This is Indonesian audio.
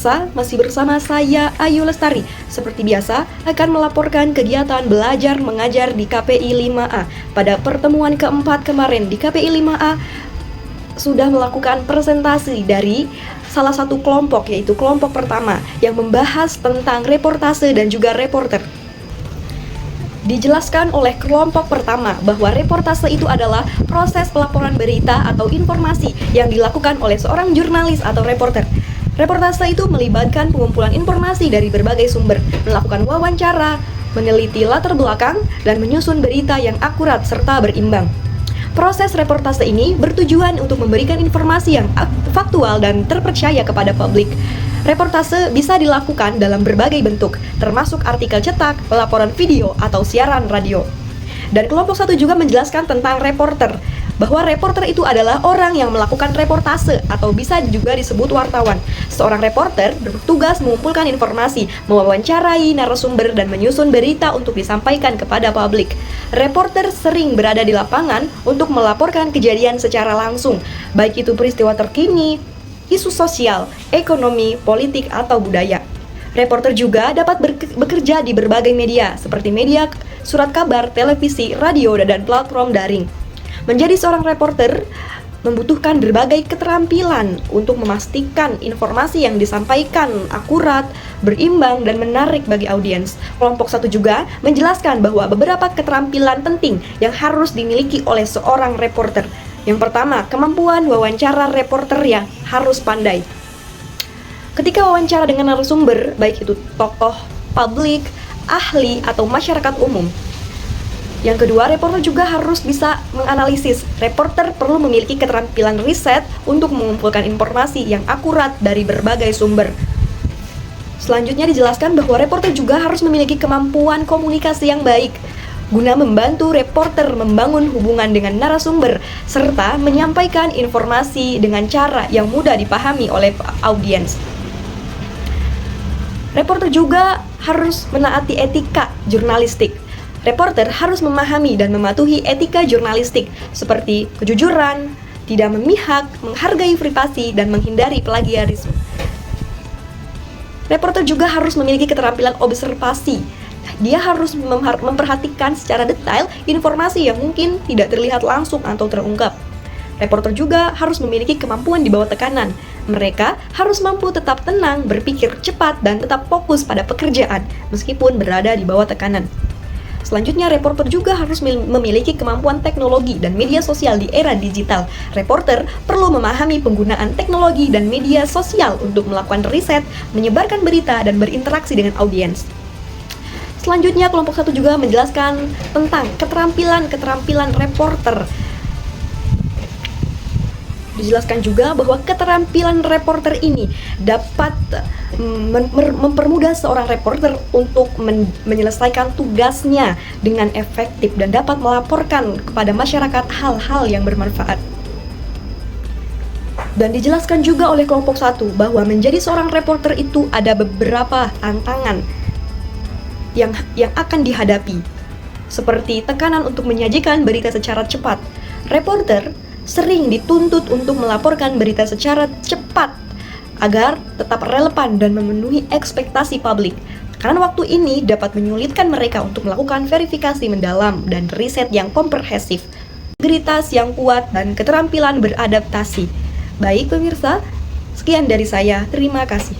pemirsa, masih bersama saya Ayu Lestari. Seperti biasa, akan melaporkan kegiatan belajar mengajar di KPI 5A. Pada pertemuan keempat kemarin di KPI 5A sudah melakukan presentasi dari salah satu kelompok, yaitu kelompok pertama yang membahas tentang reportase dan juga reporter. Dijelaskan oleh kelompok pertama bahwa reportase itu adalah proses pelaporan berita atau informasi yang dilakukan oleh seorang jurnalis atau reporter. Reportase itu melibatkan pengumpulan informasi dari berbagai sumber, melakukan wawancara, meneliti latar belakang, dan menyusun berita yang akurat serta berimbang. Proses reportase ini bertujuan untuk memberikan informasi yang faktual dan terpercaya kepada publik. Reportase bisa dilakukan dalam berbagai bentuk, termasuk artikel cetak, pelaporan video, atau siaran radio. Dan kelompok satu juga menjelaskan tentang reporter, bahwa reporter itu adalah orang yang melakukan reportase, atau bisa juga disebut wartawan. Seorang reporter bertugas mengumpulkan informasi, mewawancarai narasumber, dan menyusun berita untuk disampaikan kepada publik. Reporter sering berada di lapangan untuk melaporkan kejadian secara langsung, baik itu peristiwa terkini, isu sosial, ekonomi, politik, atau budaya. Reporter juga dapat bekerja di berbagai media, seperti media, surat kabar, televisi, radio, dan platform daring. Menjadi seorang reporter membutuhkan berbagai keterampilan untuk memastikan informasi yang disampaikan akurat, berimbang, dan menarik bagi audiens. Kelompok satu juga menjelaskan bahwa beberapa keterampilan penting yang harus dimiliki oleh seorang reporter. Yang pertama, kemampuan wawancara reporter yang harus pandai. Ketika wawancara dengan narasumber, baik itu tokoh publik, ahli, atau masyarakat umum. Yang kedua, reporter juga harus bisa menganalisis. Reporter perlu memiliki keterampilan riset untuk mengumpulkan informasi yang akurat dari berbagai sumber. Selanjutnya dijelaskan bahwa reporter juga harus memiliki kemampuan komunikasi yang baik, guna membantu reporter membangun hubungan dengan narasumber, serta menyampaikan informasi dengan cara yang mudah dipahami oleh audiens. Reporter juga harus menaati etika jurnalistik. Reporter harus memahami dan mematuhi etika jurnalistik, seperti kejujuran, tidak memihak, menghargai privasi, dan menghindari plagiarisme. Reporter juga harus memiliki keterampilan observasi. Dia harus memperhatikan secara detail informasi yang mungkin tidak terlihat langsung atau terungkap. Reporter juga harus memiliki kemampuan di bawah tekanan. Mereka harus mampu tetap tenang, berpikir cepat, dan tetap fokus pada pekerjaan meskipun berada di bawah tekanan. Selanjutnya, reporter juga harus memiliki kemampuan teknologi dan media sosial di era digital. Reporter perlu memahami penggunaan teknologi dan media sosial untuk melakukan riset, menyebarkan berita, dan berinteraksi dengan audiens. Selanjutnya, kelompok satu juga menjelaskan tentang keterampilan reporter. Dijelaskan juga bahwa keterampilan reporter ini dapat mempermudah seorang reporter untuk menyelesaikan tugasnya dengan efektif dan dapat melaporkan kepada masyarakat hal-hal yang bermanfaat. Dan dijelaskan juga oleh kelompok satu bahwa menjadi seorang reporter itu ada beberapa tantangan yang akan dihadapi, seperti tekanan untuk menyajikan berita secara cepat. Reporter sering dituntut untuk melaporkan berita secara cepat agar tetap relevan dan memenuhi ekspektasi publik. Karena waktu ini dapat menyulitkan mereka untuk melakukan verifikasi mendalam dan riset yang komprehensif, integritas yang kuat, dan keterampilan beradaptasi. Baik pemirsa, sekian dari saya. Terima kasih.